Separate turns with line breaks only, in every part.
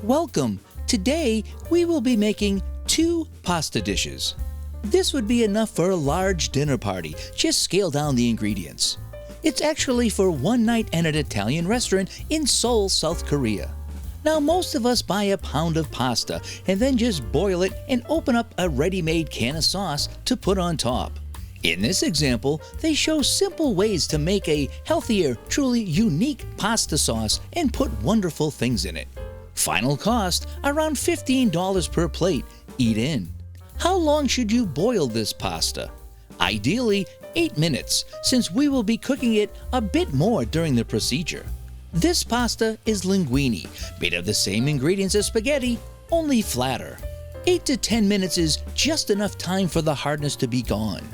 Welcome! Today we will be making 2 pasta dishes. This would be enough for a large dinner party. Just scale down the ingredients. It's actually for one night at an Italian restaurant in Seoul, South Korea. Now most of us buy a pound of pasta and then just boil it and open up a ready-made can of sauce to put on top. In this example, they show simple ways to make a healthier, truly unique pasta sauce and put wonderful things in it. Final cost, around $15 per plate. Eat in. How long should you boil this pasta? Ideally, 8 minutes, since we will be cooking it a bit more during the procedure. This pasta is linguine, made of the same ingredients as spaghetti, only flatter. 8 to 10 minutes is just enough time for the hardness to be gone,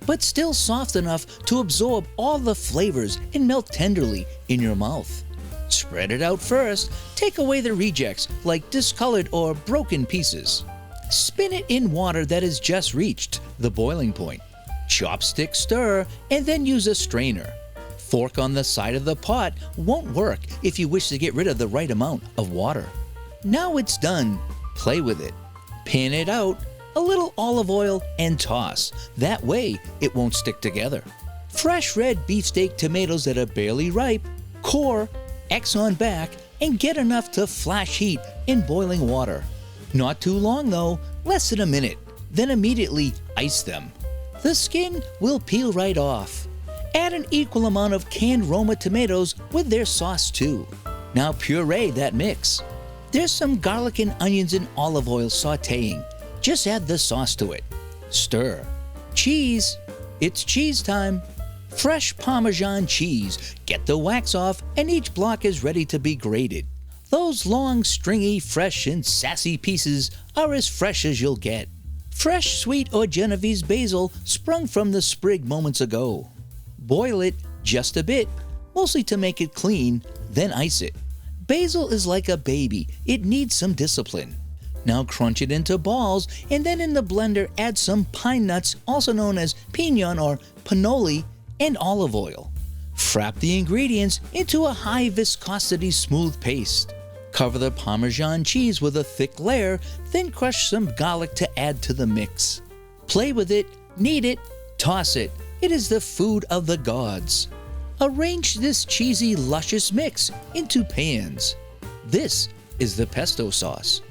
but still soft enough to absorb all the flavors and melt tenderly in your mouth. Spread it out first. Take away the rejects like discolored or broken pieces. Spin it in water that has just reached the boiling point. Chopstick stir and then use a strainer. Fork on the side of the pot won't work if you wish to get rid of the right amount of water. Now it's done. Play with it. Pan it out, a little olive oil, and toss. That way it won't stick together. Fresh red beefsteak tomatoes that are barely ripe, core, X on back, and get enough to flash heat in boiling water. Not too long though, less than a minute. Then immediately ice them. The skin will peel right off. Add an equal amount of canned Roma tomatoes with their sauce too. Now puree that mix. There's some garlic and onions in olive oil sauteing. Just add the sauce to it. Stir. Cheese. It's cheese time. Fresh Parmesan cheese. Get the wax off and each block is ready to be grated. Those long, stringy, fresh, and sassy pieces are as fresh as you'll get. Fresh sweet or Genovese basil sprung from the sprig moments ago. Boil it just a bit, mostly to make it clean, then ice it. Basil is like a baby. It needs some discipline. Now crunch it into balls and then in the blender add some pine nuts, also known as pignon or pinoli, and olive oil. Frap the ingredients into a high viscosity smooth paste. Cover the Parmesan cheese with a thick layer, then crush some garlic to add to the mix. Play with it, knead it, toss it. It is the food of the gods. Arrange this cheesy, luscious mix into pans. This is the pesto sauce.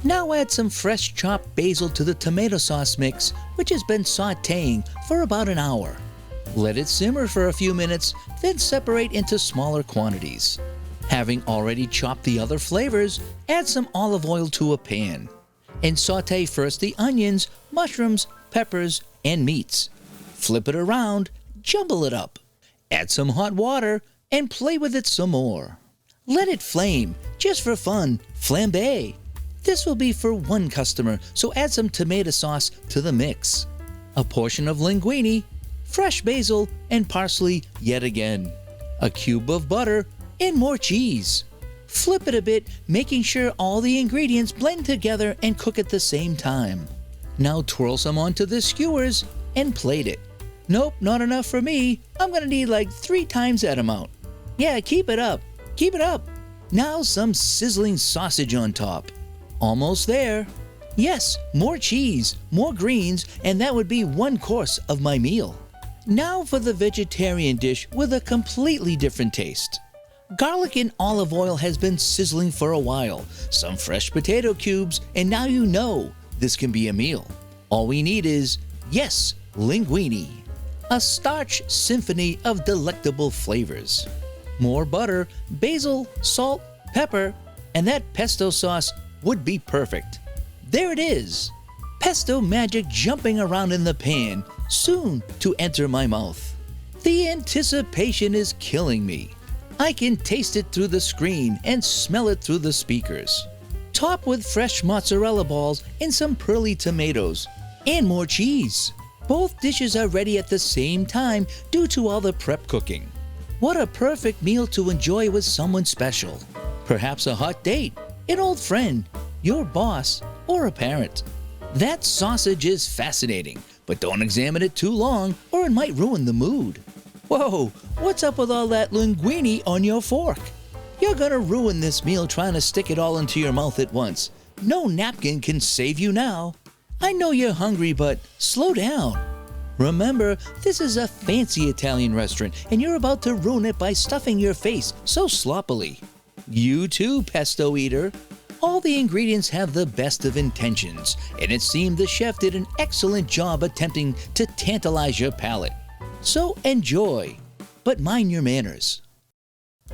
Now add some fresh chopped basil to the tomato sauce mix, which has been sautéing for about an hour. Let it simmer for a few minutes, then separate into smaller quantities. Having already chopped the other flavors, add some olive oil to a pan. And sauté first the onions, mushrooms, peppers, and meats. Flip it around, jumble it up. Add some hot water, and play with it some more. Let it flame, just for fun, flambe. This will be for one customer, so add some tomato sauce to the mix. A portion of linguine, fresh basil, and parsley yet again. A cube of butter, and more cheese. Flip it a bit, making sure all the ingredients blend together and cook at the same time. Now twirl some onto the skewers and plate it. Nope, not enough for me. I'm gonna need like 3 times that amount. Yeah, keep it up. Keep it up. Now some sizzling sausage on top. Almost there. Yes, more cheese, more greens, and that would be one course of my meal. Now for the vegetarian dish with a completely different taste. Garlic and olive oil has been sizzling for a while, some fresh potato cubes, and now you know this can be a meal. All we need is, yes, linguine, a starch symphony of delectable flavors. More butter, basil, salt, pepper, and that pesto sauce would be perfect. There it is, pesto magic jumping around in the pan, soon to enter my mouth. The anticipation is killing me. I can taste it through the screen and smell it through the speakers. Top with fresh mozzarella balls and some pearly tomatoes, and more cheese. Both dishes are ready at the same time due to all the prep cooking. What a perfect meal to enjoy with someone special. Perhaps a hot date, an old friend, your boss, or a parent. That sausage is fascinating, but don't examine it too long or it might ruin the mood. Whoa, what's up with all that linguine on your fork? You're gonna ruin this meal trying to stick it all into your mouth at once. No napkin can save you now. I know you're hungry, but slow down. Remember, this is a fancy Italian restaurant, and you're about to ruin it by stuffing your face so sloppily. You too, pesto eater. All the ingredients have the best of intentions, and it seemed the chef did an excellent job attempting to tantalize your palate. So enjoy, but mind your manners.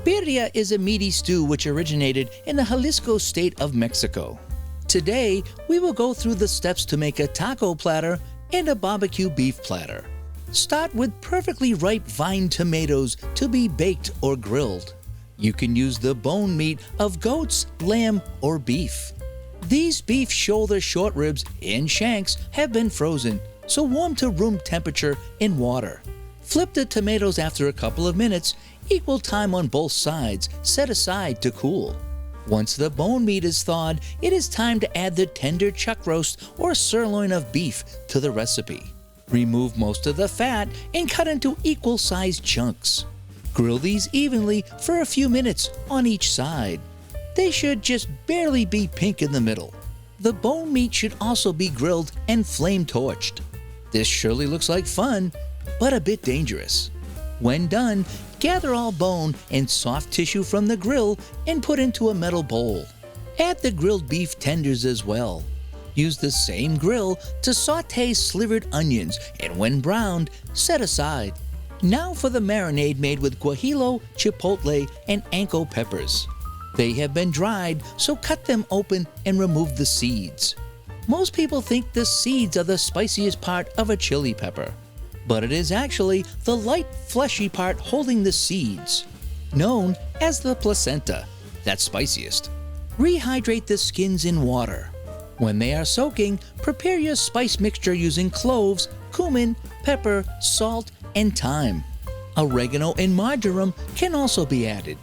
Birria is a meaty stew which originated in the Jalisco state of Mexico. Today, we will go through the steps to make a taco platter and a barbecue beef platter. Start with perfectly ripe vine tomatoes to be baked or grilled. You can use the bone meat of goats, lamb, or beef. These beef shoulder short ribs and shanks have been frozen, so warm to room temperature in water. Flip the tomatoes after a couple of minutes, equal time on both sides, set aside to cool. Once the bone meat is thawed, it is time to add the tender chuck roast or sirloin of beef to the recipe. Remove most of the fat and cut into equal-sized chunks. Grill these evenly for a few minutes on each side. They should just barely be pink in the middle. The bone meat should also be grilled and flame torched. This surely looks like fun, but a bit dangerous. When done, gather all bone and soft tissue from the grill and put into a metal bowl. Add the grilled beef tenders as well. Use the same grill to saute slivered onions, and when browned, set aside. Now for the marinade made with guajillo, chipotle, and ancho peppers. They have been dried, so cut them open and remove the seeds. Most people think the seeds are the spiciest part of a chili pepper, but it is actually the light, fleshy part holding the seeds, known as the placenta, that's spiciest. Rehydrate the skins in water. When they are soaking, prepare your spice mixture using cloves, cumin, pepper, salt, and thyme. Oregano and marjoram can also be added.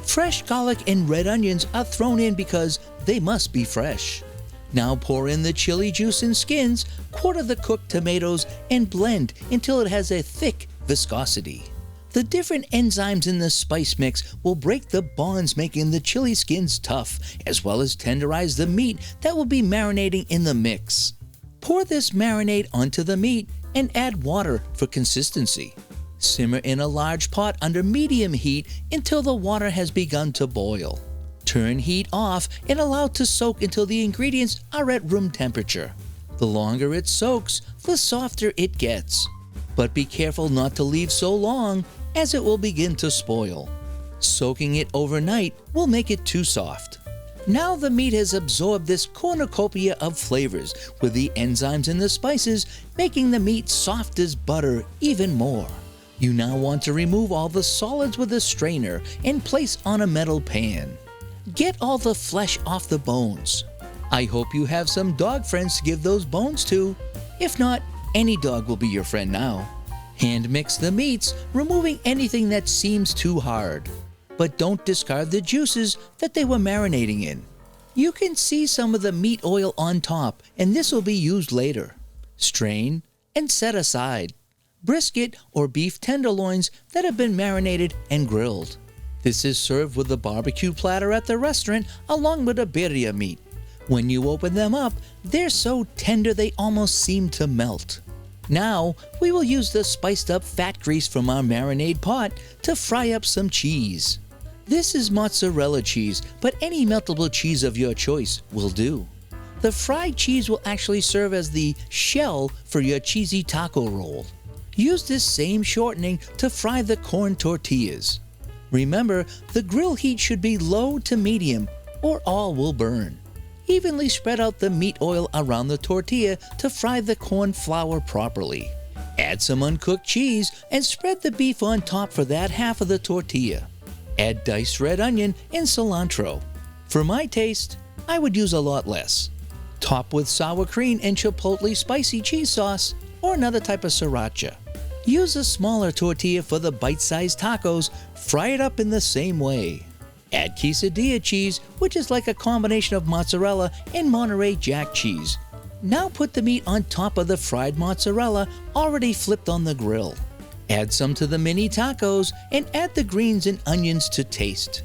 Fresh garlic and red onions are thrown in because they must be fresh. Now pour in the chili juice and skins, quarter the cooked tomatoes, and blend until it has a thick viscosity. The different enzymes in the spice mix will break the bonds, making the chili skins tough, as well as tenderize the meat that will be marinating in the mix. Pour this marinade onto the meat and add water for consistency. Simmer in a large pot under medium heat until the water has begun to boil. Turn heat off and allow to soak until the ingredients are at room temperature. The longer it soaks, the softer it gets. But be careful not to leave so long, as it will begin to spoil. Soaking it overnight will make it too soft. Now the meat has absorbed this cornucopia of flavors, with the enzymes and the spices making the meat soft as butter even more. You now want to remove all the solids with a strainer and place on a metal pan. Get all the flesh off the bones. I hope you have some dog friends to give those bones to. If not, any dog will be your friend now. Hand mix the meats, removing anything that seems too hard. But don't discard the juices that they were marinating in. You can see some of the meat oil on top, and this will be used later. Strain and set aside. Brisket or beef tenderloins that have been marinated and grilled. This is served with the barbecue platter at the restaurant along with the birria meat. When you open them up, they're so tender they almost seem to melt. Now, we will use the spiced up fat grease from our marinade pot to fry up some cheese. This is mozzarella cheese, but any meltable cheese of your choice will do. The fried cheese will actually serve as the shell for your cheesy taco roll. Use this same shortening to fry the corn tortillas. Remember, the grill heat should be low to medium, or all will burn. Evenly spread out the meat oil around the tortilla to fry the corn flour properly. Add some uncooked cheese and spread the beef on top for that half of the tortilla. Add diced red onion and cilantro. For my taste, I would use a lot less. Top with sour cream and chipotle spicy cheese sauce or another type of sriracha. Use a smaller tortilla for the bite-sized tacos. Fry it up in the same way. Add quesadilla cheese, which is like a combination of mozzarella and Monterey Jack cheese. Now put the meat on top of the fried mozzarella already flipped on the grill. Add some to the mini tacos and add the greens and onions to taste.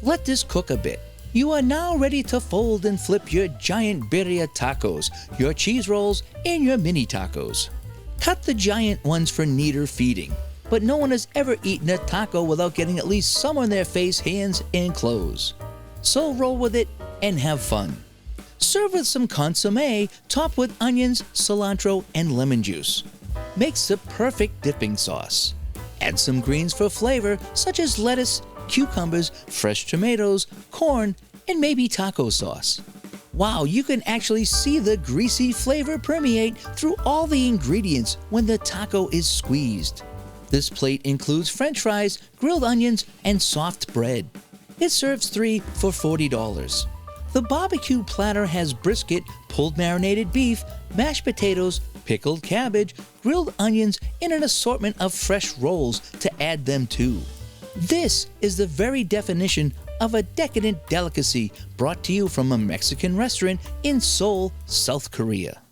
Let this cook a bit. You are now ready to fold and flip your giant birria tacos, your cheese rolls, and your mini tacos. Cut the giant ones for neater feeding, but no one has ever eaten a taco without getting at least some on their face, hands, and clothes. So roll with it and have fun. Serve with some consommé, topped with onions, cilantro, and lemon juice. Makes the perfect dipping sauce. Add some greens for flavor, such as lettuce, cucumbers, fresh tomatoes, corn, and maybe taco sauce. Wow, you can actually see the greasy flavor permeate through all the ingredients when the taco is squeezed. This plate includes french fries, grilled onions, and soft bread. It serves 3 for $40. The barbecue platter has brisket, pulled marinated beef, mashed potatoes, pickled cabbage, grilled onions, and an assortment of fresh rolls to add them to. This is the very definition of a decadent delicacy brought to you from a Mexican restaurant in Seoul, South Korea.